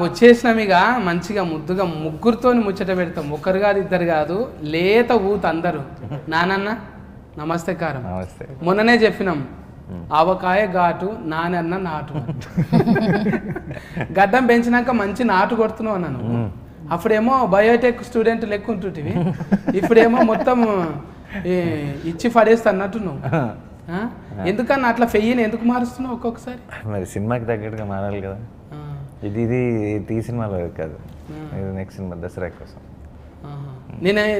వచ్చేసినాం ఇక మంచిగా ముద్దుగా ముగ్గురితో ముచ్చట పెడతాం. ఒకరు కాదు ఇద్దరు కాదు, లేత ఊత అందరూ. నానన్న నమస్తే కారం. మొన్ననే చెప్పినాం ఆవకాయ ఘాటు, నానన్న నాటు. గడ్డం పెంచినాక మంచి నాటు కొడుతున్నావు అన్నాను. అప్పుడేమో బయోటెక్ స్టూడెంట్ లెక్క ఉంటుంటివి, ఇప్పుడేమో మొత్తం ఇచ్చి పడేస్తా అన్నట్టు నువ్వు. ఎందుకన్నా అట్లా ఫెయ్యిని ఎందుకు మారుస్తున్నావు ఒక్కొక్కసారి? మరి సినిమాకి తగ్గట్టుగా మారాలి కదా. ఇది ఈ సినిమాలో కాదు, నెక్స్ట్ సినిమా దసరా కోసం.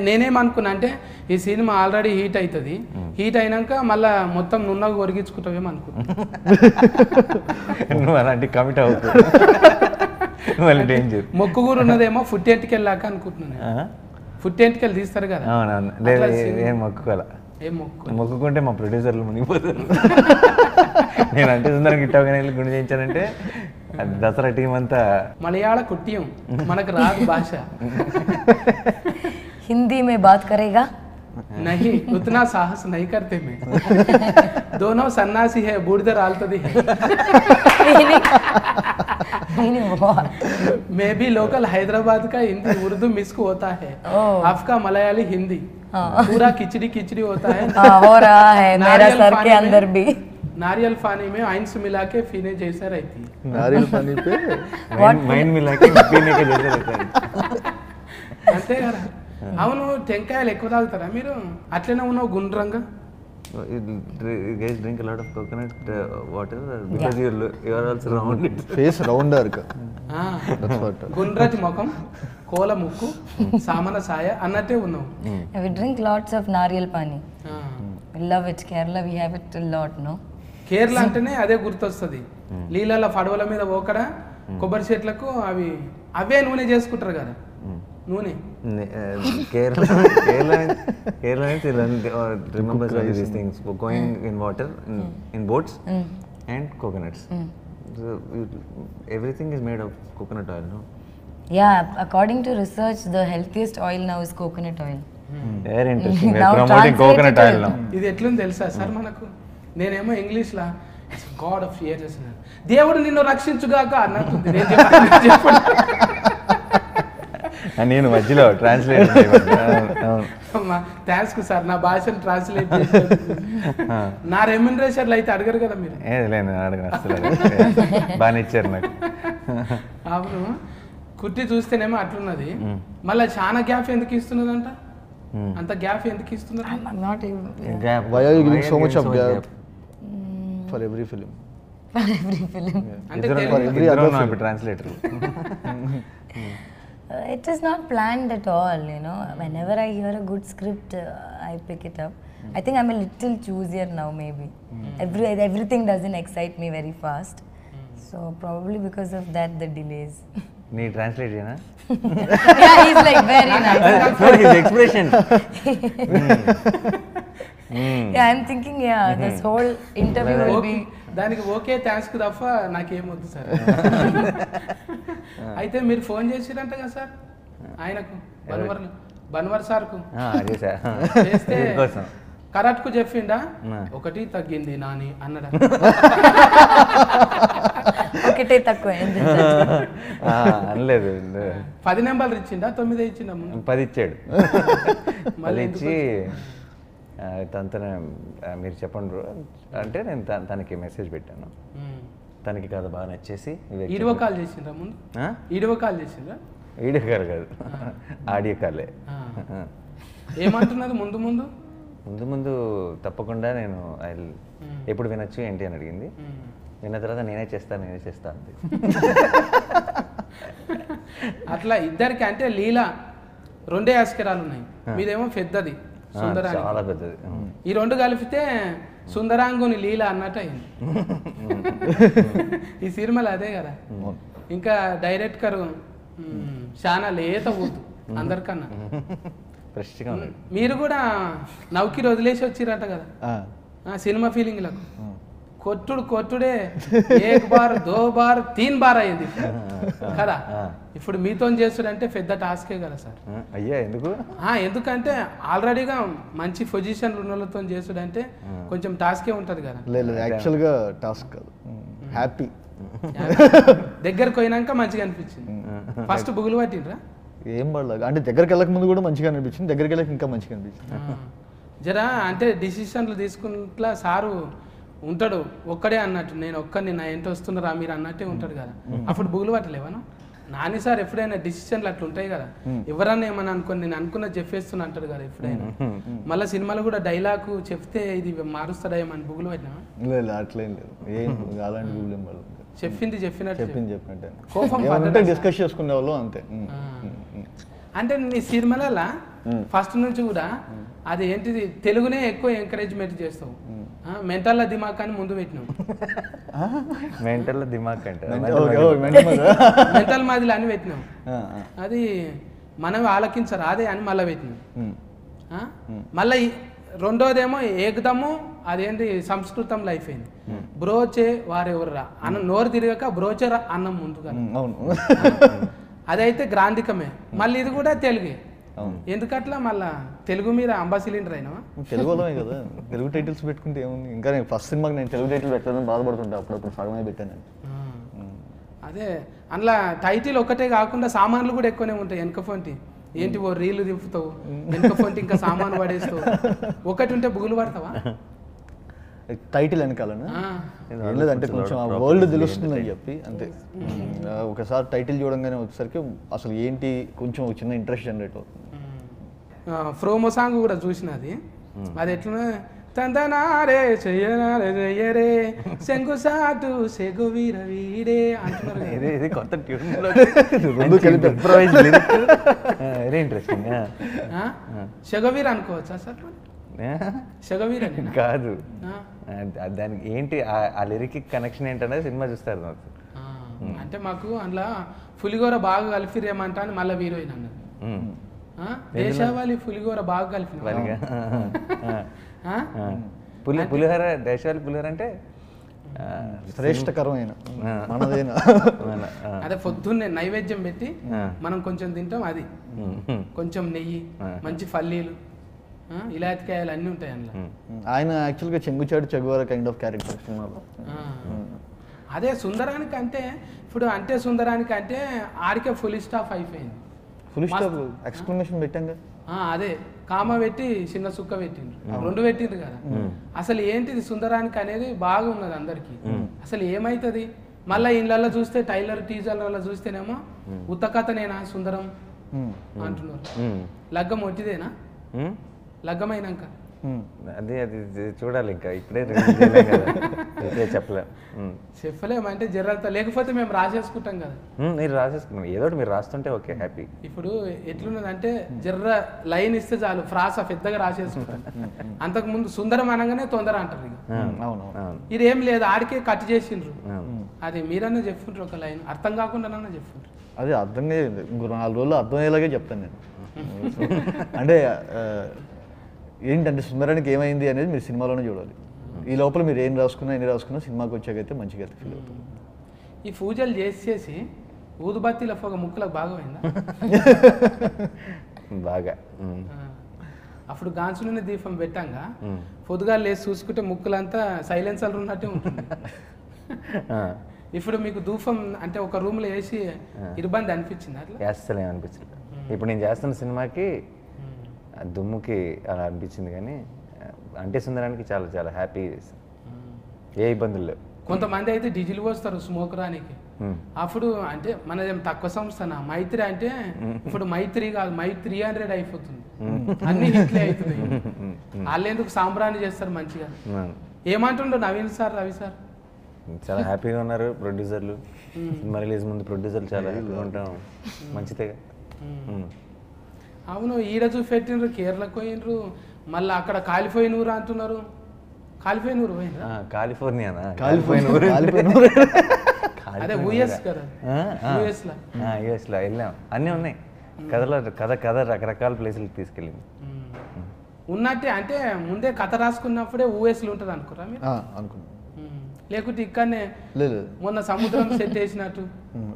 నేనేమనుకున్నా అంటే ఈ సినిమా ఆల్రెడీ హీట్ అవుతుంది, హీట్ అయినాక మళ్ళీ మొత్తం నున్నగా ఒరిగించుకుంటావేమో అనుకున్నా. నువ్వు అలాంటి కమిట్ అవుతుంది, మళ్ళీ డేంజర్. మొక్కు కూడా ఉన్నదేమో ఫుట్ ఎంటికెళ్ళాక అనుకుంటున్నాను. ఫుట్ ఎంటికెళ్ళి తీస్తారు కదా. అవునవును, లేదు ఏం మొక్కుకోవాలా. మొక్కుకుంటే మా ప్రొడ్యూసర్లు మునిగిపోతారు. నేను అంటే సుందరం గిట్టగానే గుండె చేయించానంటే దసరా టీం అంతా మలయాళ కుట్టియం, మనకు రాదు భాష. हिंदी में बात करेगा? नहीं, उतना साहस नहीं करते मैं. दोनों सन्यासी है, बूढ़ डालती है. मैं भी लोकल हैदराबाद का हिंदी उर्दू मिक्स होता है, आपका मलयाली हिंदी पूरा खिचड़ी खिचड़ी होता है. हो रहा है मेरा सर के अंदर भी. नारियल पानी में आइंस मिला के पीने जैसा रहती है. नारियल पानी पे మైండ్ मिला के पीने के जैसे रहता है. అంతే కదా. అవును, టెంకాయలు ఎక్కువ తాగుతారా మీరు? అట్లనే ఉన్నావు గుండ్రంగా. guys drink a lot of coconut water because you are also rounded. face rounder ka. That's what. గుండ్రటి ముఖం, కోల ముక్కు, సామన సాయ అన్నట్టే ఉన్నావు. We drink lots of nariyal pani. We love it. Kerala we have it a lot, no? Kerala అంటేనే అదే గుర్తొస్తుంది. నీళ్ళ పడవల మీద పోకడా కొబ్బరి చెట్లకు అవే నూనె చేసుకుంటారు కదా. నూనె Kerala means remember these things, going in water, in boats and coconuts. So everything is made of coconut oil, no? Yeah, according to research, the healthiest oil now is coconut oil. Very interesting. We are promoting coconut oil now. ఇది ఎట్లుంది తెలుసా sir మనకు? నేనేమో ఇంగ్లీష్లా God of fears, దేవుడు నిన్ను రక్షించుగాక అన్నట్టుంది. నేను మధ్యలో ట్రాన్స్లేట్ థ్యాంక్స్ సార్, నా భాషను ట్రాన్స్లేట్ చేసి. నా రెమ్యునరేషన్లు అయితే అడగరు కదా మీరు? లేదు అడగను, అసలు బాగానే ఇచ్చారు నాకు. అవును, కుట్టి చూస్తేనేమో అట్లున్నది, మళ్ళీ చాలా గ్యాప్ ఎందుకు ఇస్తున్నదంట? అంత గ్యాప్ ఎందుకు ఇస్తున్నారు? Why are you giving so much of gap for every film? For every film. అంటే For every other film. Translator. It is not planned at all, you know. Whenever I hear a good script, I pick it up. I think I'm a little choosier now, maybe. Everything doesn't excite me very fast. So probably because of that, the delays. నీ translate చేయనా? Yeah, he's like very nice. His expression. Yeah, I'm thinking, this whole interview will be. దానికి okay thanks తప్ప నాకేమొద్దు sir. అయితే మీరు phone చేసిరంట కదా sir ఆయనకు, బన్వర్ సార్కు చేస్తే కరెక్ట్కు చెప్పిండా? ఒకటి తగ్గింది నాని అన్నడా? ఒకటే తక్కువ అనలేదు. 10 నెంబర్లు ఇచ్చిండా 9 ఇచ్చిండా? 10 ఇచ్చాడు. మళ్ళీ ఇచ్చి తనతో మీరు చెప్పండి బ్రో అంటే నేను తనకి మెసేజ్ పెట్టాను. తనకి కథ బాగా నచ్చేసి వీడియో కాల్ చేసిండ్రా ముందు? వీడియో కాల్ చేసిండ్రా? వీడియో కాల్ కాదు, ఆడియో కాలే. ఏమంటున్నది ముందు ముందు ముందు తప్పకుండా నేను ఎప్పుడు వినొచ్చు ఏంటి అని అడిగింది. విన్న తర్వాత నేనే చేస్తా అంతే. అట్లా ఇద్దరికి అంటే లీలా 2 ఆస్కరాలు ఉన్నాయి, మీదేమో పెద్దది సుందరాంగి, చాలా పెద్దది. ఈ 2 కలిపితే సుందరాంగుని లీల అన్నట్టు అయింది. ఈ సినిమాలు అదే కదా. ఇంకా డైరెక్టర్ చాలా లేత ఊదు అందరికన్నా. మీరు కూడా నౌకిరి వదిలేసి వచ్చిరంట కదా సినిమా ఫీలింగ్లకు. కొట్టుడే ఏక్ బార్ దో బార్ 3 బార్ అయింది కదా. ఇప్పుడు మీతో చేస్తుడంటే పెద్ద టాస్కే కదా సార్. అయ్యా ఎందుకు? ఎందుకంటే ఆల్రెడీగా మంచి పొజిషన్లు ఉన్న వాళ్ళతో చేసుడంటే కొంచెం టాస్కే ఉంటుంది కదా. లేదు యాక్చువల్గా టాస్క్ కాదు, హ్యాపీ. దగ్గరకు పోయినాక మంచిగా అనిపించింది. ఫస్ట్ బుగులు పట్టిండ్రా? ఏం పడలేదు అంటే దగ్గరికి వెళ్ళక ముందు కూడా మంచిగా అనిపించింది, దగ్గరికి వెళ్ళక ఇంకా మంచిగా అనిపించింది. జరా అంటే డిసిషన్లు తీసుకుంటా సారు ఉంటాడు ఒక్కడే అన్నట్టు, నేను ఒక్కడిని నా ఏంటి వస్తున్నారా మీరు అన్నట్టే ఉంటాడు కదా. అప్పుడు బుగులు పట్టలేవను నాని సార్ ఎప్పుడైనా డిసిషన్లు అట్లా ఉంటాయి కదా, ఎవరన్నా ఏమని అనుకోని నేను అనుకున్న చెప్పేస్తున్నా అంటాడు కదా ఎప్పుడైనా. మళ్ళీ సినిమాలో కూడా డైలాగ్ చెప్తే ఇది మారుస్తాడా ఏమని బుగులు పట్టినా? లేదు అట్లేం లేదు, ఏం అలాంటి బుగులు ఏం పడలేదు. చెప్పినట్టే కోపం డిస్కస్ చేసుకునే వాళ్ళు అంతే. అంటే నీ సినిమాల ఫస్ట్ నుంచి కూడా అది ఏంటిది తెలుగునే ఎక్కువ ఎంకరేజ్మెంట్ చేస్తావు. మెంటల్ దిమాగ్ అని ముందు పెట్టినావు. మెంటల్ దిమాగ్ అంటే మెంటల్ మాదిలి అని పెట్టినావు. అది మనం ఆలకించరు అదే అని మళ్ళీ పెట్టినావు. మళ్ళీ రెండోదేమో ఏకదము అదేంటి సంస్కృతం లైఫ్ అయింది. బ్రోచే వారెవర్రా అన్న నోరు తిరగక బ్రోచే అన్నం ముందుగా, అదైతే గ్రాంధికమే. మళ్ళీ ఇది కూడా తెలుగే. ఎందుకట్లా మళ్ళా తెలుగు మీద అంబాసిలిండర్ అయినావా? తెలుగులోనే కదా, తెలుగు టైటిల్స్ పెట్టుకుంటే ఏముంది. ఇంకా నేను ఫస్ట్ సినిమాకి నేను తెలుగు టైటిల్ పెట్టాలని బాధపడుతుంటా, అప్పుడప్పుడు సగమే పెట్టాను. అదే అందులో టైటిల్ ఒకటే కాకుండా సామాన్లు కూడా ఎక్కువనే ఉంటాయి. వెనక ఫోన్టి ఏంటి ఓ రీలు దింపుతావు, వెనక ఫోన్టి ఇంకా సామాను పడేస్తావు. ఒకటి ఉంటే బుగులు పడతావా? టైటిల్ వెనకాలనా? ఏం లేదంటే కొంచెం ఆ వరల్డ్ తెలుస్తుందని చెప్పి అంతే. ఒకసారి టైటిల్ చూడంగానే వచ్చేసరికి అసలు ఏంటి కొంచెం చిన్న ఇంట్రెస్ట్ జనరేట్ అవుతుంది. ప్రోమో సాంగ్ కూడా చూసినది, అది ఎట్లా తందనారే చెయ్యనారే చెయ్యరే శంకు సాటు సెగు వీర వీడే అంటున్నారు. ఇది కొత్త ట్యూన్ వెరీ ఇంట్రెస్టింగ్. సెగవీర్ అనుకోవచ్చా సార్? సెగవీర్ అని కాదు, దానికి ఏంటి ఆ లిరిక్ కనెక్షన్ ఏంటనేది సినిమా చూస్తారు నాకు. అంటే మాకు అందులో పులిగోర బాగా కలిపిరేమంటా అని మళ్ళీ హీరోయిన్ అన్నది. దేశావాలి పులిగోర బాగా కలిపి పులిహోర దేశావాలి పులిహోర అంటే శ్రేష్టకరమైన మనదేనా. అదే పొద్దున్నే నైవేద్యం పెట్టి మనం కొంచెం తింటాం, అది కొంచెం నెయ్యి మంచి పల్లీలు ఇలాయతికాయలు అన్నీ ఉంటాయి అందులో. ఆయన యాక్చువల్గా చెంగుచాడు చెగువర కైండ్ ఆఫ్ క్యారెక్టర్ సినిమాలో. అదే సుందరానికి అంటే ఇప్పుడు అంటే సుందరానికి అంటే ఆడికే ఫుల్ స్టాఫ్ అయిపోయింది. ఫుల్ స్టాప్ ఎక్స్ప్లెనేషన్ పెట్టాం. అదే కామ పెట్టి చిన్న సుక్క పెట్టిండ్రు, 2 పెట్టిండ్రు కదా. అసలు ఏంటిది సుందరానికి అనేది బాగా ఉన్నది అందరికి. అసలు ఏమైతుంది మళ్ళీ ఇళ్ళల్లో చూస్తే టైలర్ టీజర్లలో చూస్తేనేమో ఉత్తకథనేనా సుందరం అంటున్నారు. లగ్గం ఒట్టిదేనా? లగ్గమైనాక అది చూడాలి, ఇంకా ఇప్పుడే చెప్పలేమంటే జర్రంతా, లేకపోతే మేము రాసేసుకుంటాం కదా. మీరు రాసేసుకున్నాం ఏదో మీరు రాస్తుంటే ఓకే హ్యాపీ. ఇప్పుడు ఎట్లున్నదంటే జర్ర లైన్ ఇస్తే చాలు ఫ్రాస పెద్దగా రాసేసుకుంటాం. అంతకు ముందు సుందరం అనగానే తొందర అంటారు. ఇది ఏం లేదు, ఆడికే కట్ చేసిండ్రు. అది మీరన్నా చెప్పుకుంటారు, ఒక లైన్ అర్థం కాకుండా చెప్పుకుంటారు. అది అర్థం ఇంకో 4 రోజులు అర్థమయ్యేలాగే చెప్తాను నేను. అంటే ఏంటంటే సుందరానికి ఏమైంది అనేది మీరు సినిమాలోనే చూడాలి. ఈ లోపల మీరు ఏం రాసుకున్నా ఎన్ని రాసుకున్నా సినిమాకి వచ్చాకైతే మంచిగా ఫీల్ అవుతుంది. ఈ పూజలు చేసి ఊదుబత్తిల పొగ ముక్కులకు బాగా పోయిందా? బాగా. అప్పుడు గాంచులోనే దీపం పెట్టంగా పొద్దుగా లేచి చూసుకుంటే ముక్కులంతా సైలెన్సర్ ఉన్నట్టే ఉంటుంది. ఇప్పుడు మీకు ధూపం అంటే ఒక రూమ్ లో వేసి ఇబ్బంది అనిపించింది? అట్లా అసలు ఏమనిపించింది. ఇప్పుడు నేను చేస్తున్న సినిమాకి దుమ్ముకి అలా అనిపించింది, కానీ అంటే సుందరానికి చాలా చాలా హ్యాపీ, ఏ ఇబ్బందులు లేవు. కొంతమంది అయితే డీజిల్ పోస్తారు స్మోక్ రానికి. అప్పుడు అంటే మనదేం తక్కువ సంస్థనా మైత్రి అంటే, ఇప్పుడు మైత్రి కాదు మైత్రి 300 అయిపోతుంది, అన్ని హిట్లే అవుతున్నాయి. వాళ్ళు ఎందుకు సాంబ్రాన్ని చేస్తారు మంచిగా. ఏమంటుండ్రు నవీన్ సార్ రవి సార్? చాలా హ్యాపీగా ఉన్నారు ప్రొడ్యూసర్లు. సినిమా రిలీజ్ ముందు ప్రొడ్యూసర్లు చాలా హ్యాపీగా ఉంటాం, మంచిదే. అవును, ఈడ చూపెట్టిండ్రు, కేరళకు పోయినరు, మళ్ళీ అక్కడ కాలిపోయినూరు అంటున్నారు. కాలిపోయినూరు పోయినరా? కాలిఫోర్నియానా? అదే యుఎస్ కదా, యుఎస్లో వెళ్ళాం, అన్నీ ఉన్నాయి. కథ రకరకాల ప్లేసులకు తీసుకెళ్ళింది. ఉన్నట్టే అంటే ముందే కథ రాసుకున్నప్పుడే యూఎస్లో ఉంటుంది అనుకురా మీరు? లేకుంటే ఇక్కడనే లేదు మొన్న సముద్రం సెట్ వేసినట్టు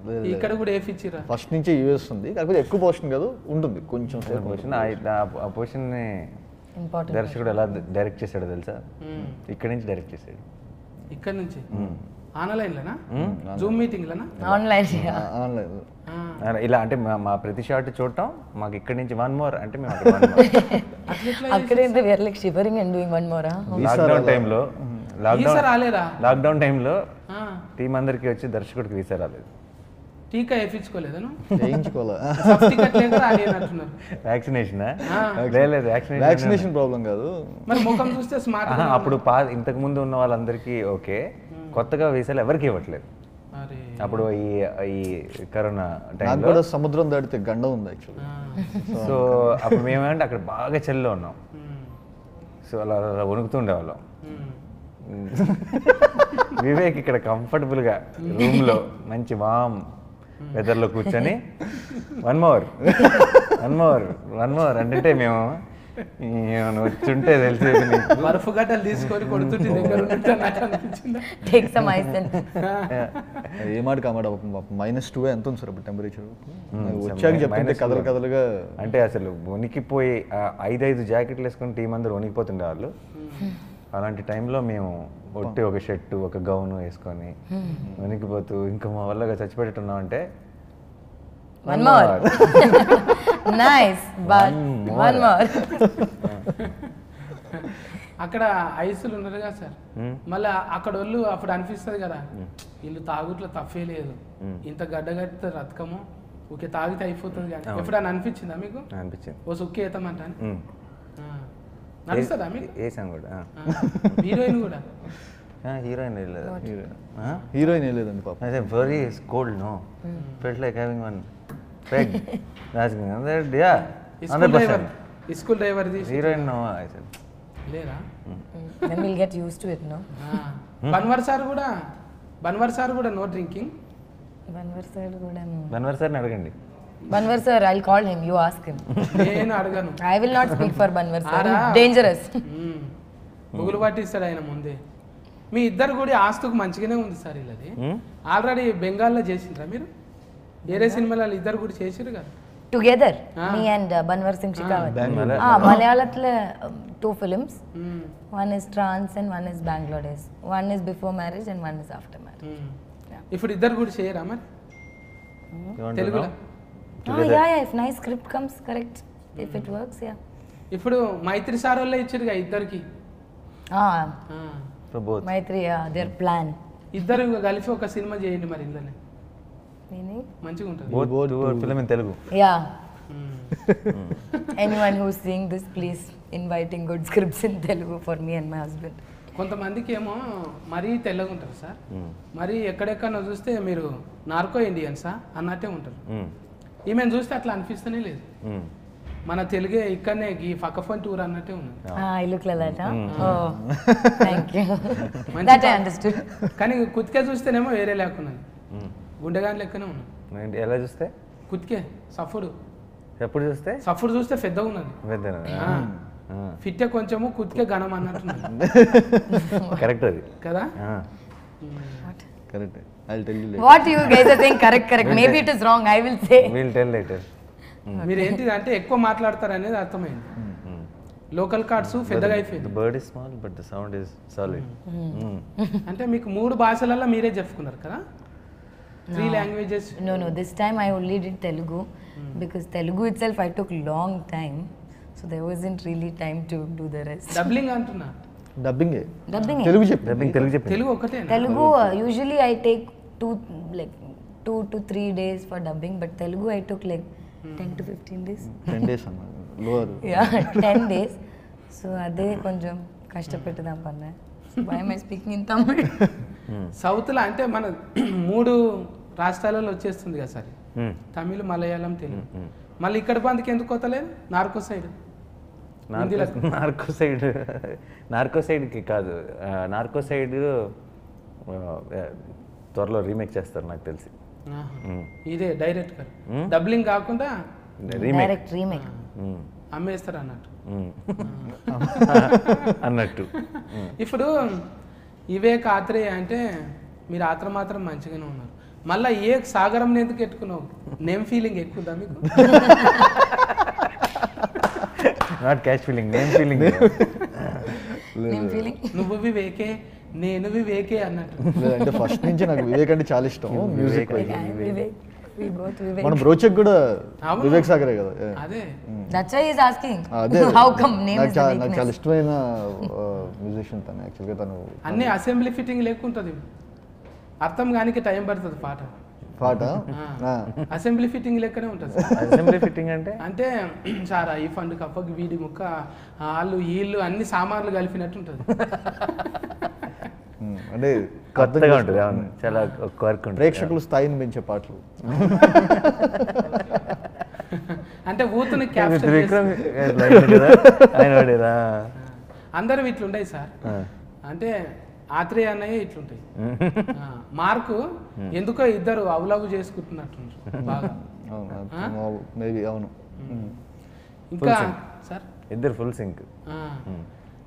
లేదు ఇక్కడ కూడా వేసిచ్చిరా? ఫస్ట్ నుంచి యూఎస్ ఉంది, కాకపోతే ఎక్కువ పోర్షన్ కాదు, ఉంటుంది కొంచెం సేపు పోర్షన్ ఆ పోర్షన్ని ఇంపార్టెంట్ దర్శకుడు ఎలా డైరెక్ట్ చేశాడో తెలుసా? ఇక్కడి నుంచి డైరెక్ట్ చేశాడు. ఇక్కడ నుంచి ఆన్లైన్లోనా, జూమ్ మీటింగ్లోనా? Online online. ఇలా అంటే మా ప్రతి షాట్ చూడటం, మాకు ఇక్కడి నుంచి 1 more అంటే మేము అక్కడ 1 more. అక్కడైతే where like shivering and doing one more. Lockdown టైంలో వీసా రాలేదా? లాక్డౌన్ టైంలో టీం అందరికి వచ్చి దర్శకుడికి వీసా రాలేదు. టీకా వేయించుకోలేదను? చేయించుకోవాలా? టికెట్ లేక రాలేదంటున్నారు. వ్యాక్సినేషన్ లేదు, వ్యాక్సినేషన్ ప్రాబ్లం కాదు, మరి ముఖం చూస్తే స్మార్ట్. అప్పుడు ఇంతకు ముందు ఉన్న వాళ్ళందరికీ ఓకే, కొత్తగా వీసాలు ఎవరికి ఇవ్వట్లేదు. అప్పుడు ఈ కరోనా నాకు టైంలో కూడా సముద్రం దాటితే గండ ఉంది యాక్చువల్లీ. సో అప్పుడు మేమేమంటే అక్కడ బాగా చలిలో ఉన్నాం. సో అలా వణుకుతుండే వాళ్ళం. వివేక్ ఇక్కడ కంఫర్టబుల్గా రూమ్లో మంచి వామ్ వెదర్లో కూర్చొని 1 more అంటే మేము వచ్చుంటే తెలిసేది నీకు. బర్ఫ్ గడ్డలు తీసుకొని కొడుతుంటే దగ్గర టేక్ సమ్ ఐస్ అండ్ ఏ మాట కామాట -2 ఎంత ఉంది సార్ ఇప్పుడు టెంపరేచర్? వచ్చాక చెప్తుంటే కదలుగా అంటే అసలు వణికిపోయి 5 జాకెట్లు వేసుకొని టీం అందరూ వణికిపోతుండే వాళ్ళు. అలాంటి టైంలో మేము ఒట్టి ఒక షర్టు ఒక గౌను వేసుకొని వణికిపోతూ ఇంకా మా వల్ల చచ్చిపెట్టున్నాం అంటే one more. Nice, but one more. అక్కడ ఐసులు ఉన్నారు కదా సార్, మళ్ళీ అక్కడ వాళ్ళు అప్పుడు అనిపిస్తుంది కదా, వీళ్ళు తాగుట్లో తప్పే లేదు, ఇంత గడ్డగట్టితే రతకము ఓకే తాగితే అయిపోతుంది కానీ ఎప్పుడైనా అనిపించిందా మీకు? అనిపించింది. ఓ సుక్కి ఏతామంట నడుస్తుందా మీకు? వేసాం కూడా. హీరోయిన్ కూడా? హీరోయిన్ హీరోయిన్ లేదండి పాప. అదే very cold no, felt like having one peg. School driver heroine no లేరా? Then we'll get used to it, no? Banwar sir కూడా నో డ్రింకింగ్. Banwar సార్ని అడగండి. Banwar sir, I'll call him, you ask him. నేను అడగను. I will not speak for Banwar sir. Dangerous. బుగులు పట్టిస్తాడు ఆయన ముందే. మీ ఇద్దరు కూడా ఆస్తుకు మంచిగానే ఉంది సార్. ఇలాది ఆల్రెడీ బెంగాల్లో చేసిండ్రా మీరు? వేరే సినిమాలు ఇద్దరు కూడా చేసిరు కదా together, me and Banwar Singh Shekhawat. Malayalatla 2 films. One is Trans and one is Bangalore Days. One is before marriage and one is after marriage. ఇప్పుడు ఇద్దరు కూడా చేయరా మరి తెలుగులో? Yeah, if nice script comes, correct. If it works, yeah. ఇప్పుడు మైత్రి sir వాళ్ళే ఇచ్చిరుగా ఇద్దరికి. Maitri, their plan. ఇద్దరు కలిసి ఒక సినిమా చేయండి మరి ఇందులోనే, Meaning? మంచిగా ఉంటుంది. Film in Telugu. Yeah. Anyone who's seeing this, please inviting good scripts in Telugu for me and my husband. కొంతమందికి ఏమో మరీ తెల్లగా ఉంటారు సార్, మరి ఎక్కడెక్కడ చూస్తే మీరు నార్కో ఇండియన్సా అన్నట్టే ఉంటారు. ఈమెను చూస్తే అట్లా అనిపిస్తూనే లేదు, మన తెలుగే ఇక్కడనే ఈ ఫకఫన్ టూర్ అన్నట్టే ఉంది. I look like that, huh? Oh, thank you. That I understood. కానీ కుతికే చూస్తేనేమో వేరే లేకున్నది, గుండెగాని లెక్కనే ఉన్నది. ఎలా చూస్తే? కుతికే సఫుడు ఎప్పుడు చూస్తే? సఫుడు చూస్తే పెద్దగా ఉన్నది, ఫిట్టే కొంచెము కుతికే ఘనం అన్నట్టున్నది. కరెక్ట్ అది కదా? Correct. I'll tell you later. What you guys are saying correct. Maybe it is wrong, I will say. We'll tell later. మీరు ఏంటిది అంటే ఎక్కువ మాట్లాడతారు అనేది అర్థమైంది. లోకల్ కార్డ్స్ పెద్దగా అయిపోయింది. The bird is small but the sound is solid. అంటే మీకు 3 భాషలలో మీరే చెప్పుకున్నారు కదా? 3 languages. No, this time I only did Telugu because Telugu itself I took long time, so there wasn't really time to do the rest. Doubling అంటున్నా. Dubbing Telugu చెప్పు. తెలుగు ఒకటే. Telugu usually I take 2 to 3 days for dubbing, but Telugu I took like 10 to 15 days. 10 days అన్న lower. Yeah, 10 days. So అదే కొంచెం కష్టపెట్టుదాం పన్నా. Why am I speaking in Tamil? సౌత్లో అంటే మన 3 రాష్ట్రాలలో వచ్చేస్తుంది కదా సార్, తమిళ్ మలయాళం తెలుగు. మళ్ళీ ఇక్కడ బందికి ఎందుకు కొత్తలేదు? నార్కో సైడ్ నార్కో సైడ్కి కాదు, నార్కో సైడ్ త్వరలో రీమేక్ చేస్తారు నాకు తెలిసి. ఇదే డైరెక్ట్ గా డబ్లింగ్ కాకుండా డైరెక్ట్ రీమేక్ అమ్మేస్తారు అన్నట్టు. అన్నట్టు ఇప్పుడు వివేక్ ఆత్రేయ అంటే మీరు ఆత్రం మాత్రం మంచిగానే ఉన్నారు. మళ్ళీ ఏ సాగరం ఎందుకు ఎట్టుకున్నావు? నేమ్ ఫీలింగ్ ఎక్కువదా మీకు? Not cash feeling, name feeling. నేను ఫీలింగ్ నువ్వు వివేకే నేను వివేకే అన్నట్టు. లేదంటే ఫస్ట్ నుంచి నాకు వివేక్ అంటే చాలా ఇష్టం. Music Vivek we both Vivek. మన బ్రోచెక్ కూడా అవును. వివేక్ సాగరే కదా. అదే That's why he's asking. అదే How come name నాకు is the నాకు చాలా weakness? ఇష్టమైన మ్యూజిషియన్ తను. యాక్చువల్గా తను అన్ని అసెంబ్లీ ఫిట్టింగ్ లేకుంటుంది, అర్థం కానికి టైం పడుతుంది పాట. పాట అసెంబ్లీ ఫిట్టింగ్ లెక్కనే ఉంటుంది. అసెంబ్లీ ఫిట్టింగ్ అంటే అంటే సారా ఈ ఫండ్ కప్పకి వీడి ముక్క వాళ్ళు వీళ్ళు అన్ని సామాన్లు కలిపినట్టు ఉంటుంది. అంటే కొత్తగా ఉంటుంది. అవును, చాలా వర్క్ ఉంటుంది. ప్రేక్షకులు స్థాయిని పెంచే పాటలు. అంటే ఊతుని క్యాప్చర్ విక్రమ్ కదా ఆయన వాడేదా? అందరూ ఇట్లుంటాయి సార్. అంటే ఆత్రేయ అన్నయ్య ఇట్లుంటాయి. మార్కు ఎందుకో ఇద్దరు అవులవు చేసుకుంటున్నట్టు బాగా. మేబీ అవును. ఇంకా సార్ ఇద్దరు ఫుల్ సింక్.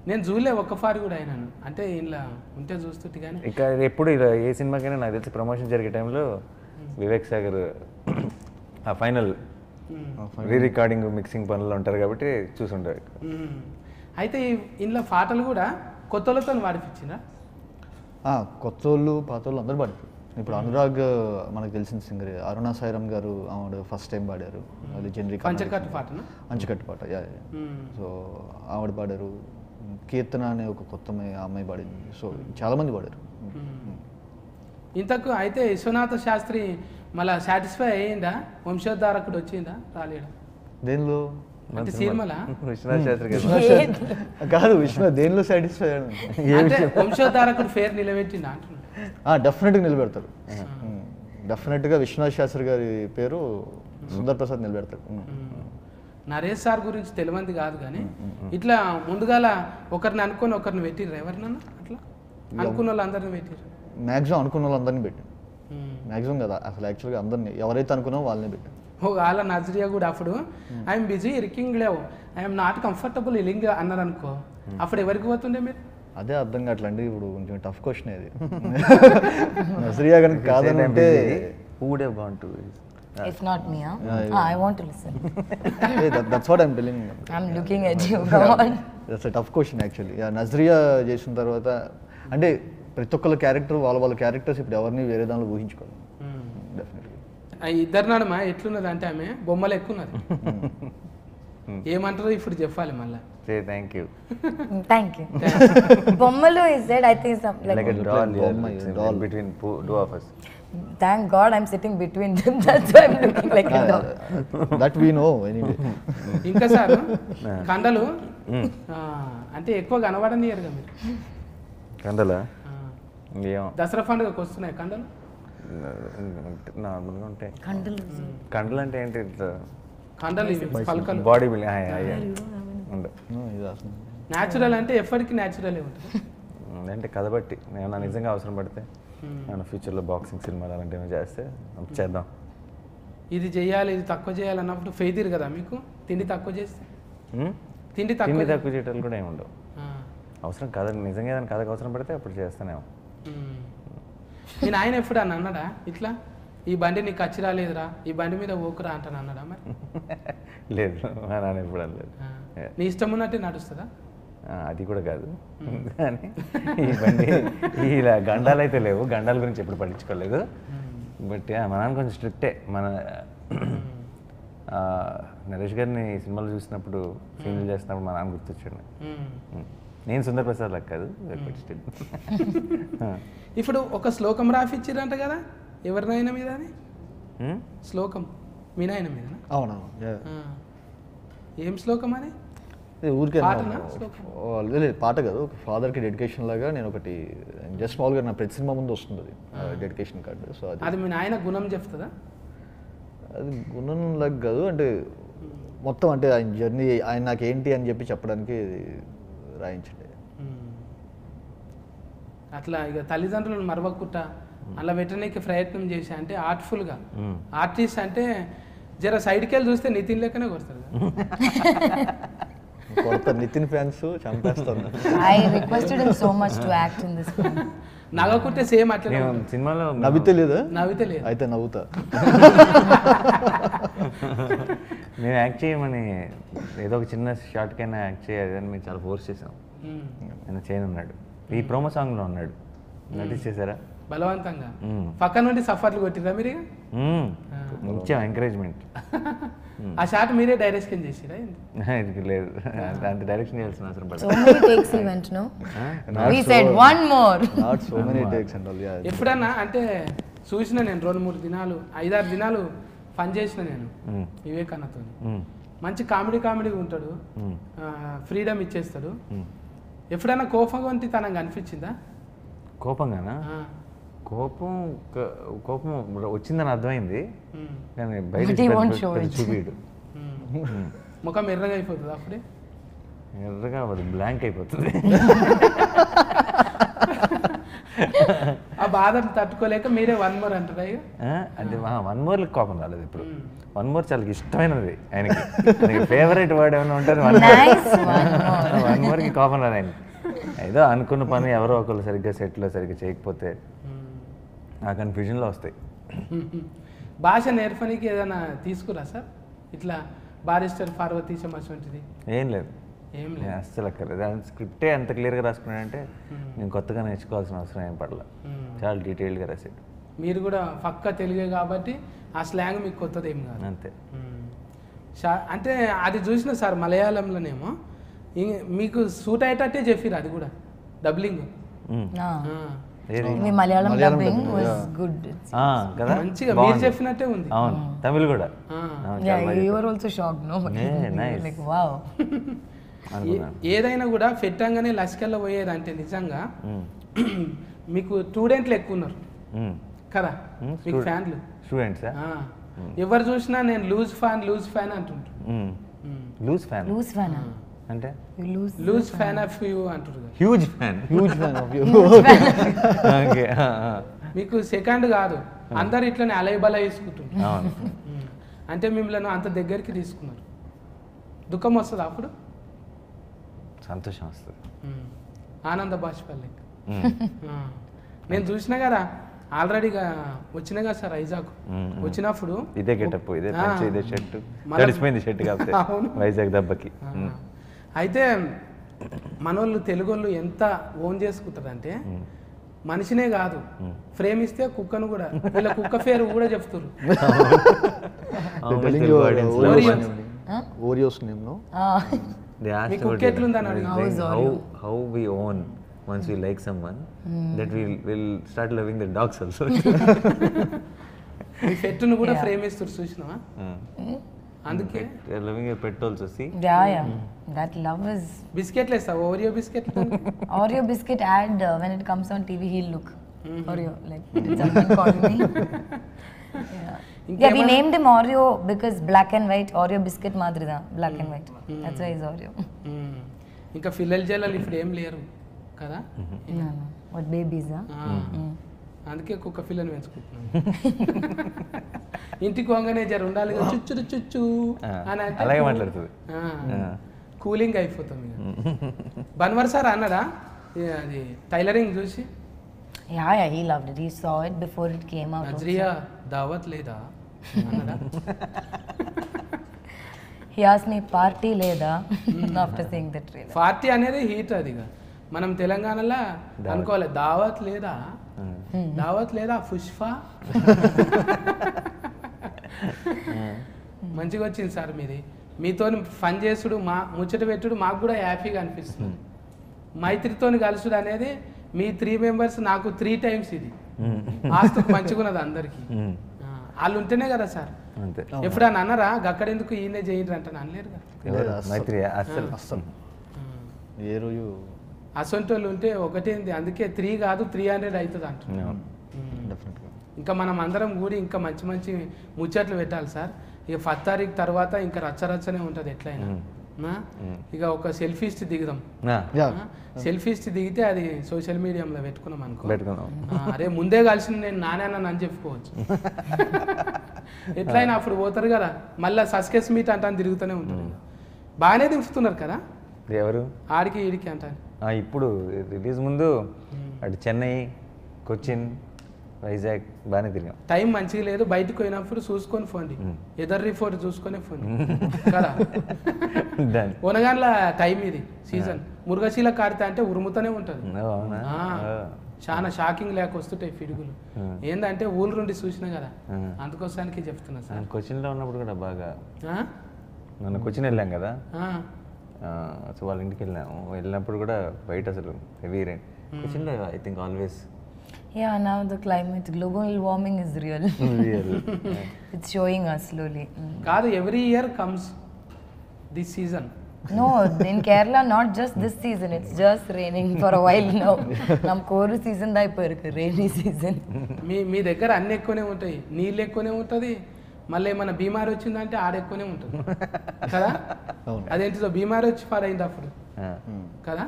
నేను చూడలే ఒక్కసారి కూడా అయినాను, అంటే ఇలా ఉంటే చూస్తుంటే కానీ. ఇక ఎప్పుడు ఇలా ఏ సినిమాకైనా నాకు తెలిసి ప్రమోషన్ జరిగే టైంలో వివేక్ సాగర్ ఆ ఫైనల్ రీ రికార్డింగ్ మిక్సింగ్ పనులు ఉంటారు కాబట్టి చూసుంటారు. అయితే ఇంట్లో పాటలు కూడా కొత్తలతో వాడిపించిందా? కొత్త వాళ్ళు పాత వాళ్ళు అందరూ పాడారు. ఇప్పుడు అనురాగ్ మనకు తెలిసిన సింగర్ అరుణా సాయిరామ్ గారు ఆవిడ ఫస్ట్ టైం పాడారు. అది జనరిక్ పంచకట్టు పాటనా? అంచుకట్టు పాట. సో ఆవిడ పాడారు. కీర్తన అనే ఒక కొత్త అమ్మాయి పాడింది. సో చాలా మంది పాడారు. ఇంతకు అయితే విశ్వనాథ శాస్త్రి మళ్ళీ సాటిస్ఫై అయ్యిందా? వంశోద్ధారకుడు వచ్చిందా? రాలేడా? దేనిలో అంటే సినిమాల విశ్వనాథ్ శాస్త్రి గారు కాదు, విశ్వ దేనిలో సాటిస్ఫై అంటే వంశోద్ధారకుడు ఫేర్ నిలబెట్టిందా అంటున్నా? డెఫినెట్గా నిలబెడతారు. డెఫినెట్గా విశ్వనాథ్ శాస్త్రి గారి పేరు సుందర్ ప్రసాద్ నిలబెడతారు. నరేష్ సార్ గురించి తెలియంది కాదు కానీ ఇట్లా ముందుగాల ఒకరిని అనుకుని ఒకరిని పెట్టిర్రు. ఎవరినన్నా అట్లా అనుకున్న వాళ్ళందరినీ పెట్టిర్రు. మ్యాక్సిమం అనుకున్న వాళ్ళందరినీ పెట్టాను. మ్యాక్సిమం కదా అసలు యాక్చువల్గా అందరినీ ఎవరైతే అనుకున్నామో వాళ్ళని పెట్టాను. వాళ్ళ నజరియా కూడా అప్పుడు ఐఎమ్ బిజీ ఇరికింగ్ లేవు, ఐఎమ్ నాట్ కంఫర్టబుల్ ఇలింగ్ అన్నారు అనుకో, అప్పుడు ఎవరికి పోతుండే మీరు? అదే అర్థం కావట్లండి. ఇప్పుడు కొంచెం టఫ్ క్వశ్చన్ అది. నజరియా కనుక కాదంటే who would have gone to If not me, I want to listen. that's what I'm telling you. I'm looking at you. Come on. That's a tough question actually. Nazriya చేసిన తర్వాత అంటే ప్రతి ఒక్కళ్ళ క్యారెక్టర్ వాళ్ళ characters ఇప్పుడు ఎవరిని వేరే దానిలో ఊహించుకోవాలి. డెఫినెట్గా ఇద్దరు నడమ ఎట్లున్నది అంటే ఆమె బొమ్మలు ఎక్కున్నది. ఏమంటారో ఇప్పుడు చెప్పాలి మళ్ళీ. say thank you Thank you. Bommalo is said, I think some like a doll between two of us. Thank God I'm sitting between them. That's why I'm looking like a doll. That we know anyway. ఇంకా sir కండలు అంటే ఎక్కువ కనబడనియరుగా మీరు. కండలా ఏమో దసరా పండుగకు వస్తున్నాయి కండలు. నార్మల్గా ఉంటాయి. Kandalu. కండలు అంటే ఏంటి? కండలు ఇవి పలకలు. బాడీ బిల్డింగ్ ఉండవు. న్యాచురల్ అంటే ఎప్పటికీ న్యాచురలే ఉంటుంది. అంటే కథ బట్టి ఏమన్నా నిజంగా అవసరం పడితే ఏమన్నా ఫ్యూచర్లో బాక్సింగ్ సినిమాలు అలాంటివి ఏమైనా చేస్తే చేద్దాం. ఇది చేయాలి ఇది తక్కువ చేయాలి అన్నప్పుడు ఫెయిదిరు కదా మీకు. తిండి తక్కువ చేస్తే తిండి తిండి తక్కువ చేయటాలు కూడా ఏమి ఉండవు. అవసరం కథ నిజంగా ఏదైనా కథకు అవసరం పడితే అప్పుడు చేస్తానేమో. నేను ఆయన ఎప్పుడు అని అన్నాడా ఇట్లా ఈ బండి నీకు ఖర్చు రాలేదురా, ఈ బండి మీద ఓకురా అంటాను అన్నాడా? మరి లేదు, మా నాన్న ఎప్పుడు అనలేదు. నీ ఇష్టం ఉన్నట్టే నడుస్తుందా? అది కూడా కాదు, కానీ ఈ బండి ఇలా గండాలు అయితే లేవు, గండాల గురించి ఎప్పుడు పట్టించుకోలేదు. బట్ మా నాన్న కొంచెం స్ట్రిక్టే. మన నరేష్ గారిని సినిమాలు చూసినప్పుడు సీన్లు చేసినప్పుడు మా నాన్న గుర్తొచ్చాడు. నేను సుందర్ ప్రసాద్ లాగా కాదు. ఇప్పుడు ఒక శ్లోకం రాసిచ్చిరంట కదా ఎవరినైనా మీద? అని శ్లోకం మీ నాయన మీద? అవునవును. ఏం శ్లోకం అది? ఊరికే పాట కాదు, ఒక ఫాదర్కి డెడికేషన్ లాగా నేను ఒకటి జస్ట్ మామూలుగా నా ప్రతి సినిమా ముందు వస్తుంది అది డెడికేషన్ కార్డు. సో అది మీ నాయన గుణం చెప్తుందా? అది గుణం లాగా కాదు, అంటే మొత్తం అంటే ఆయన జర్నీ ఆయన నాకు ఏంటి అని చెప్పి చెప్పడానికి రాయించండి. అట్లా ఇక తల్లిదండ్రులను మరవకుట్ట అలా పెట్టడానికి ప్రయత్నం చేసి అంటే ఆర్ట్ఫుల్గా. ఆర్టిస్ట్ అంటే జర సైడ్కి వెళ్ళి చూస్తే నితిన్ లెక్కనే కొడతారు. కొత్త నితిన్ ఫ్యాన్స్ చంపేస్తాను. I requested him so much to act in this film. నగకుంటే సేమ్ అట్లనే నేను ఉంటుంది. సినిమాలో నవ్వితే లేదా? నవ్వితే లేదు. అయితే నవ్వుతా. నేను యాక్ట్ చేయమని ఏదో ఒక చిన్న షార్ట్కైనా యాక్ట్ చేయాలి అని మేము చాలా ఫోర్స్ చేసాం. ఆయన చేయను ఉన్నాడు, ఈ ప్రోమో సాంగ్లో ఉన్నాడు, నోటీస్ చేశారా? బలవంతంగా పక్క నుండి సఫర్లు కొట్టిరా మీరు ఇక? ఇచ్చాం ఎంకరేజ్మెంట్. ఆ షాట్ మీరే డైరెక్షన్ చేసిరా? ఇది లేదు, అంత డైరెక్షన్ చేయాల్సిన అవసరం So పడదు. many takes he went, no? We said one more. Not so many takes and all. Yeah. ఎప్పుడన్నా అంటే చూసిన నేను 2-3 దినాలు 5-6 దినాలు పని చేసిన నేను వివేకానందతో. మంచి కామెడీ ఉంటాడు, ఫ్రీడమ్ ఇచ్చేస్తాడు. ఎప్పుడైనా కోపంగా ఉంటే తనకు అనిపించిందా? కోపంగానా? కోపం వచ్చిందని అర్థమైంది, కానీ బయట చూపిడు. ముఖం ఎర్రగా అయిపోతుంది అప్పుడే? ఎర్రగా అవ్వదు, బ్లాంక్ అయిపోతుంది. ఆ బాధను తట్టుకోలేక మీరే 1 more అంటారా ఇక? అంటే 1 more కోపం రాలేదు ఇప్పుడు. 1 more చాలా ఇష్టమైనది ఆయనకి, ఫేవరెట్ వర్డ్ ఏమైనా ఉంటుంది 1 moreకి కోపం రాదు ఆయనకి. ఏదో అనుకున్న పని ఎవరో ఒకరు సరిగ్గా సెట్లో సరిగ్గా చేయకపోతే ఆ కన్ఫ్యూజన్లో వస్తాయి. భాష నేర్పనికి ఏదైనా తీసుకురా సార్? ఇట్లా బారిస్టర్ పార్వతీశం అటువంటిది ఏం లేదు, ఏం లేదు, అస్సలు అక్కర్లేదు. దాని స్క్రిప్టే ఎంత క్లియర్గా రాసుకున్నాడంటే నేను కొత్తగా నేర్చుకోవాల్సిన అవసరం ఏం పడలేదు, చాలా డీటెయిల్డ్గా రాసాడు. మీరు కూడా పక్క తెలుగే కాబట్టి ఆ స్లాంగ్ మీకు కొత్తది ఏం కాదు అంతే. అంటే అది చూసిన సార్ మలయాళంలోనేమో మీకు సూట్ అయ్యేటట్టే చెప్పిరు, అది కూడా doubling me Malayalam dubbing was good. కదా మంచిగా మీరు చెప్పినట్టే ఉంది. అవును, తమిళ్ కూడా. Yeah, you were also shocked, no? Nice. Like wow. ఏదైనా కూడా పెట్టంగానే లస్కల్లో పోయేది అంటే నిజంగా మీకు స్టూడెంట్లు ఎక్కువ ఉన్నారు కదా, మీకు ఫ్యాన్లు. స్టూడెంట్స్ ఎవరు చూసినా నేను లూజ్ ఫ్యాన్ అంటుంటారు. Loose fan? Loose fan. అంటే లూజ్ ఫ్యాన్ ఆఫ్ యూ అంటారు. Huge fan of you. Okay. మీకు సెకండ్ కాదు, అందరు ఇట్లనే అలైబలా తీసుకుంటుంటారు. అవును. అంటే మిమ్మల్ని అంత దగ్గరికి తీసుకున్నారు. దుఃఖం వస్తుంది అప్పుడు? సంతోషం వస్తుంది, ఆనంద బాష్పాలకి. నేను చూసినా కదా, ఆల్రెడీగా వచ్చినా కదా సార్ వైజాగ్. వచ్చినప్పుడు ఇదే గెటప్, ఇదే పంచ, ఇదే షర్ట్, తడిసిపోయింది షర్ట్ కాకపోతే వైజాగ్ దెబ్బకి. అయితే మనోళ్ళు తెలుగోళ్ళు ఎంత ఓన్ చేసుకుంటారంటే మనిషినే కాదు, ఫ్రేమ్ ఇస్తే కుక్కను కూడా, వీళ్ళ కుక్క పేరు కూడా చెప్తారు. Oreos name, no? They asked మీ కుక్క ఎట్లుందని అడిగారు. how we own once we like someone, that we'll start loving the dogs also. మీ పెట్టును కూడా ఫ్రేమ్ ఇస్తారు చూసినావా? అందుకే loving a pet also, see. Yeah. That love is. బిస్కెట్లు వేస్తావు, ఓరియో బిస్కెట్లు? Oreo biscuit ad, when it comes on TV, he'll look. Oreo, like did someone call me? Yeah, we named him Oreo because black and white. Oreo biscuit madrida, black and white. That's why he's Oreo. ఇంకా పిల్లలు జల్లలు ఇప్పుడు ఏం లేరు కదా. No. What babies, huh? అందుకే కుక్క పిల్లని పెంచుకుంటున్నాను. ఇంటికి వంగనే జర ఉండాలి, చుచ్చు అని అంటే అలాగే మాట్లాడుతుంది, కూలింగ్ అయిపోతాం. బన్వర్ సార్ అన్నాడా అది టైలరింగ్ చూసి? Yeah, he loved it. He saw it before it came out. Nazriya దావత్ లేదా అన్నాడా? He asked me, party లేదా after seeing the trailer. Party అనేది హీట్. అదిగా మనం తెలంగాణలో అనుకోవాలి, దావత్ లేదా, దావత్ లేదా పుష్ప. మంచిగా వచ్చింది సార్ మీది. మీతో ఫన్ చేసుడు, మా ముచ్చట పెట్టుడు మాకు కూడా హ్యాపీగా అనిపిస్తుంది. మైత్రితోని కలుసుడు అనేది మీ 3 members, నాకు 3 times ఇది. ఆస్తు మంచిగున్నది అందరికి. వాళ్ళు ఉంటేనే కదా సార్. ఎప్పుడన్నా అన్నారా గక్కడెందుకు ఈయనే చేయండి అంటే? అనలేరుగా. అస్సలు ఏ రోజు అసొంటోళ్ళు ఉంటే ఒకటేంది, అందుకే 3 కాదు 300 అవుతుంది అంటున్నాను. ఇంకా మనం అందరం కూడి ఇంకా మంచి మంచి ముచ్చట్లు పెట్టాలి సార్. ఇక 10 తారీఖు తర్వాత ఇంకా రచ్చరచ్చనే ఉంటుంది ఎట్లయినా. ఇక ఒక సెల్ఫీస్ట్ దిగుదాం. సెల్ఫీస్ట్ దిగితే అది సోషల్ మీడియాలో పెట్టుకున్నాం అనుకో, అరే ముందే కలిసి నేను నానేనని అని చెప్పుకోవచ్చు. ఎట్లయినా అప్పుడు పోతారు కదా, మళ్ళీ సస్కెస్ మీట్ అంటే తిరుగుతూనే ఉంటారు. బాగానే దింపుతున్నారు కదా. ఎవరు ఆడికి ఈడికి అంటారు. ఇప్పుడు రిలీజ్ ముందు అటు చెన్నై, కొచ్చిన్, వైజాగ్ బాగానే తిరిగాం. టైం మంచిగా లేదు, బయటకు పోయినప్పుడు చూసుకొని పోండి, ఎదర్ రిపోర్ట్ చూసుకొని పోండి కదా. ఒనగాన్ల టైం ఇది సీజన్, మురుగశీల కారితే అంటే ఉరుముతూనే ఉంటుంది. చాలా షాకింగ్ లేక వస్తుంటాయి పిడుగులు. ఏంటంటే ఊళ్ళు నుండి చూసినా కదా, అందుకోసానికి చెప్తున్నా సార్. కొచ్చిన్లో ఉన్నప్పుడు కూడా బాగా, నన్ను కొచ్చిన్ వెళ్ళాం కదా, సో వాళ్ళ ఇంటికి వెళ్ళినప్పుడు కూడా బయట అసలు హెవీ రైన్. కొచ్చిన్లో I think always. Yeah, now the climate, global warming is real. It's showing us slowly. కాదు, every year comes this season. No, in Kerala not just this season, it's just raining for a while now. Nam koru season da iporku rainy season. మీ దగ్గర అన్ని ఎక్కువనే ఉంటాయి, నీళ్ళు ఎక్కువనే ఉంటుంది, మళ్ళీ ఏమైనా బీమారి వచ్చిందంటే ఆడ ఎక్కువనే ఉంటుంది కదా. అదేంటిదో బీమారి వచ్చి పాడైంది అప్పుడు కదా.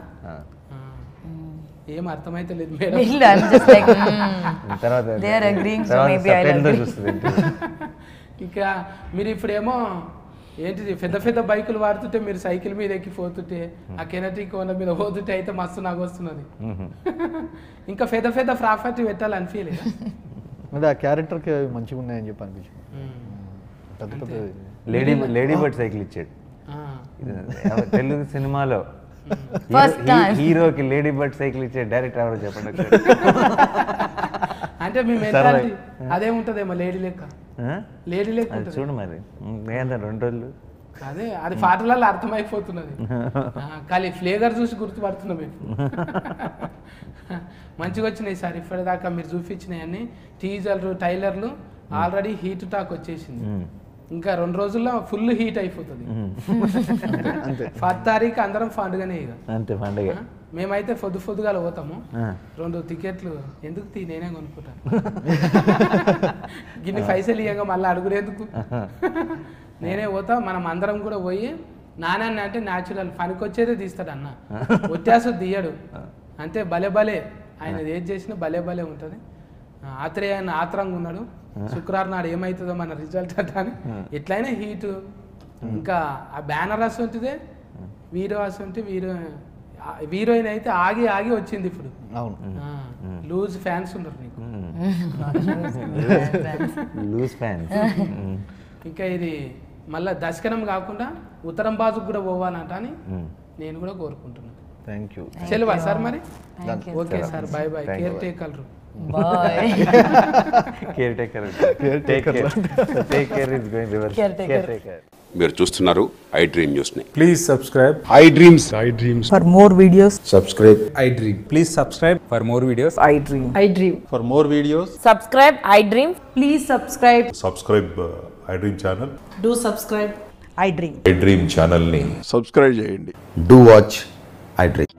ఏం అర్థమైతే లేదు మేడం. ఇంకా మీరు ఇప్పుడేమో ఏంటిది పెద్ద పెద్ద బైకులు వాడుతుంటే మీరు సైకిల్ మీద ఎక్కిపోతుంటే ఆ కెనటీ కోన మీద పోతుంటే అయితే మస్తు నాకు వస్తున్నది. ఇంకా పెద్ద పెద్ద ప్రాపర్టీ పెట్టాలి అనిపించలేదు. అంటే ఆ క్యారెక్టర్కి మంచిగా ఉన్నాయని చెప్పి అనిపించింది. పెద్ద పెద్ద లేడీ బర్డ్ సైకిల్ ఇచ్చాడు తెలుగు సినిమాలో. హీరోకి లేడీ బర్డ్ సైకిల్ ఇచ్చే డైరెక్టర్ ఎవరో చెప్పండి. అంటే మీ మెంటాలిటీ అదే ఉంటదేమో, లేడీ లెక్క. లేడీ లెక్క చూడు మరి, ఏంటంటే 2 రోజులు అదే అది పాటలలో అర్థమైపోతున్నది. కానీ ఫ్లేవర్ చూసి గుర్తుపడుతున్నాం మేము. మంచిగా వచ్చినాయి సార్ ఇప్పటిదాకా మీరు చూపించినవన్నీ. టీజర్లు, టైలర్లు ఆల్రెడీ హీట్ టాక్ వచ్చేసింది. ఇంకా 2 రోజుల్లో ఫుల్ హీట్ అయిపోతుంది. 10 తారీఖు అందరం పండుగనే ఇక. అంతే పండుగ. మేమైతే పొద్దుగా పోతాము. 2 టికెట్లు ఎందుకు నేనే కొనుక్కుంటాను. గిన్ని పైసలు ఇయ్యంగా మళ్ళీ అడుగునేందుకు. నేనే పోతా. మనం అందరం కూడా పోయి నాన్న అంటే న్యాచురల్ పనికొచ్చేదే తీస్తాడు అన్న, వ్యత్యాసం తీయడు. అంతే భలే భలే ఆయన ఏది చేసినా భలే భలే ఉంటుంది. ఆత్రేయ ఆయన ఆత్రంగా ఉన్నాడు. శుక్రవారం నాడు ఏమవుతుందో మన రిజల్ట్ అని. ఎట్లయినా హీటు. ఇంకా ఆ బ్యానర్ అసంటిదే, వీరో అసంటి హీరోయిన్ అయితే ఆగి ఆగి వచ్చింది ఇప్పుడు. లూజ్ ఫ్యాన్స్ ఉన్నారు నీకు. Loose fans. ఇంకా ఇది మళ్ళీ దశకనం కాకుండా ఉత్తరం బాజుకు కూడా పోవాలంట అని నేను కూడా కోరుకుంటున్నాను. Thank you. సెలవా సార్ మరి? Okay sir, bye bye. Caretaker. Bye. Caretaker. Take care is going reverse. Caretaker. మీరు చూస్తున్నారు ఐ డ్రీమ్ న్యూస్ ని. Please subscribe I dreams. For more videos, subscribe I Dream. Please subscribe for more videos. I dream. For more videos, Subscribe, I dream. Please subscribe. Subscribe I dream channel. Do subscribe, I dream. I dream channel ని subscribe చేయండి. Do watch I dream.